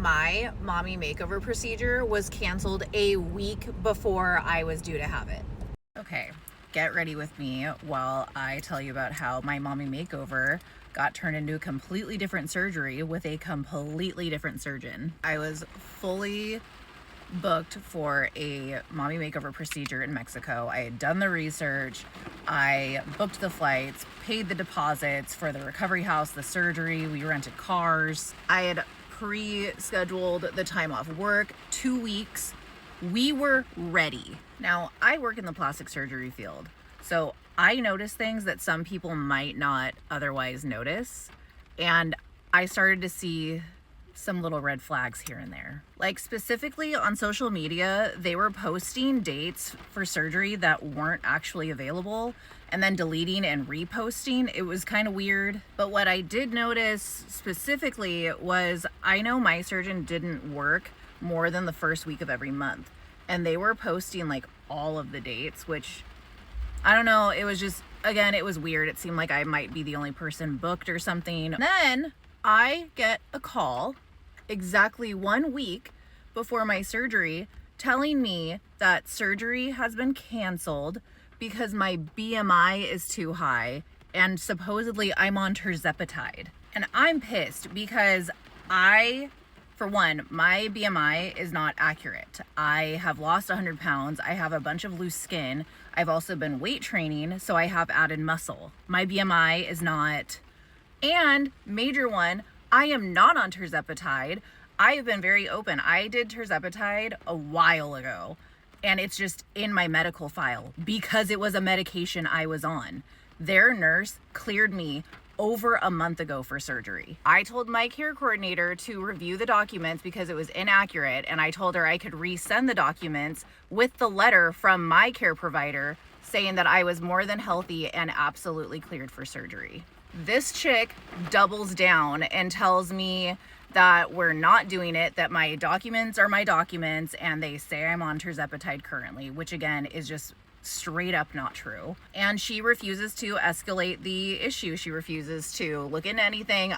my mommy makeover procedure was canceled a week before I was due to have it. Okay, get ready with me while I tell you about how my mommy makeover got turned into a completely different surgery with a completely different surgeon. I was fully booked for a mommy makeover procedure in Mexico. I had done the research, I booked the flights, paid the deposits for the recovery house, the surgery, we rented cars. I had pre-scheduled the time off work, 2 weeks. We were ready. Now, I work in the plastic surgery field, so I notice things that some people might not otherwise notice, and I started to see some little red flags here and there. Like specifically on social media, they were posting dates for surgery that weren't actually available and then deleting and reposting. It was kind of weird. But what I did notice specifically was I know my surgeon didn't work more than the first week of every month. And they were posting like all of the dates, which I don't know. It was just, again, it was weird. It seemed like I might be the only person booked or something. Then I get a call exactly 1 week before my surgery telling me that surgery has been canceled because my BMI is too high and supposedly I'm on tirzepatide. And I'm pissed because for one, my BMI is not accurate. I have lost 100 pounds. I have a bunch of loose skin. I've also been weight training, so I have added muscle. My BMI is not, and major one, I am not on tirzepatide. I have been very open. I did tirzepatide a while ago, and it's just in my medical file because it was a medication I was on. Their nurse cleared me over a month ago for surgery. I told my care coordinator to review the documents because it was inaccurate, and I told her I could resend the documents with the letter from my care provider saying that I was more than healthy and absolutely cleared for surgery. This chick doubles down and tells me that we're not doing it, that my documents are my documents, and they say I'm on tirzepatide currently, which again is just straight up not true. And she refuses to escalate the issue. She refuses to look into anything.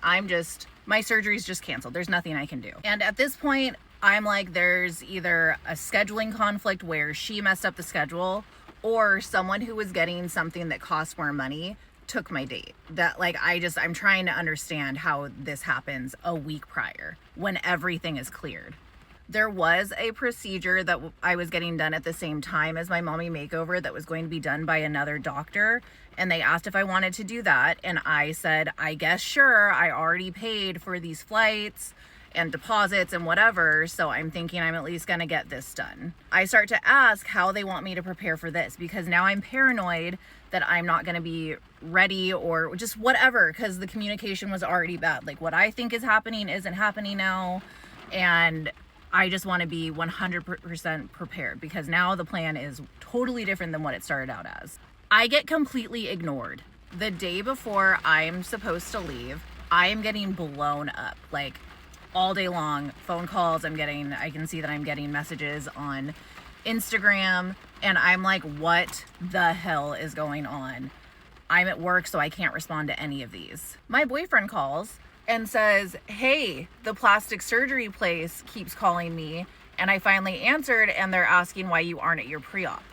My surgery's just canceled. There's nothing I can do. And at this point, I'm like, there's either a scheduling conflict where she messed up the schedule or someone who was getting something that costs more money took my date. I'm trying to understand how this happens a week prior when everything is cleared. There was a procedure that I was getting done at the same time as my mommy makeover that was going to be done by another doctor, and they asked if I wanted to do that, and I said, I guess sure, I already paid for these flights and deposits and whatever, so I'm thinking I'm at least gonna get this done. I start to ask how they want me to prepare for this because now I'm paranoid that I'm not gonna be ready or just whatever, because the communication was already bad. Like what I think is happening isn't happening now, and I just want to be 100% prepared because now the plan is totally different than what it started out as. I get completely ignored. The day before I'm supposed to leave, I am getting blown up like all day long. Phone calls, I can see that I'm getting messages on Instagram, and I'm like, what the hell is going on? I'm at work, so I can't respond to any of these. My boyfriend calls and says, hey, the plastic surgery place keeps calling me, and I finally answered, and they're asking why you aren't at your pre-op.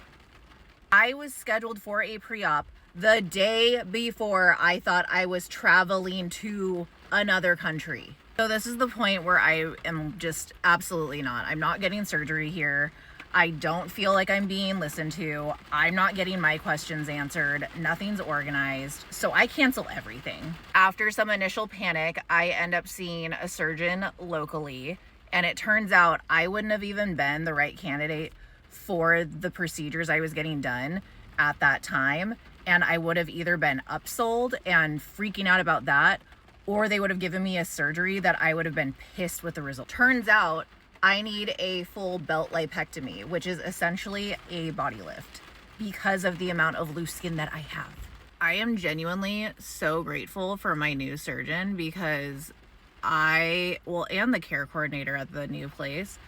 I was scheduled for a pre-op the day before I thought I was traveling to another country. So this is the point where I am just absolutely not. I'm not getting surgery here. I don't feel like I'm being listened to. I'm not getting my questions answered. Nothing's organized. So I cancel everything. After some initial panic, I end up seeing a surgeon locally, and it turns out I wouldn't have even been the right candidate for the procedures I was getting done at that time. And I would have either been upsold and freaking out about that, or they would have given me a surgery that I would have been pissed with the result. Turns out I need a full belt lipectomy, which is essentially a body lift because of the amount of loose skin that I have. I am genuinely so grateful for my new surgeon because and the care coordinator at the new place,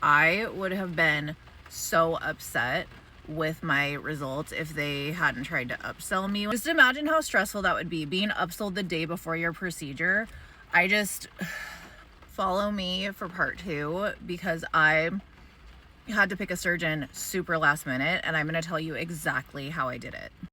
I would have been so upset with my results if they hadn't tried to upsell me. Just imagine how stressful that would be, being upsold the day before your procedure. Follow me for part 2 because I had to pick a surgeon super last minute, and I'm going to tell you exactly how I did it.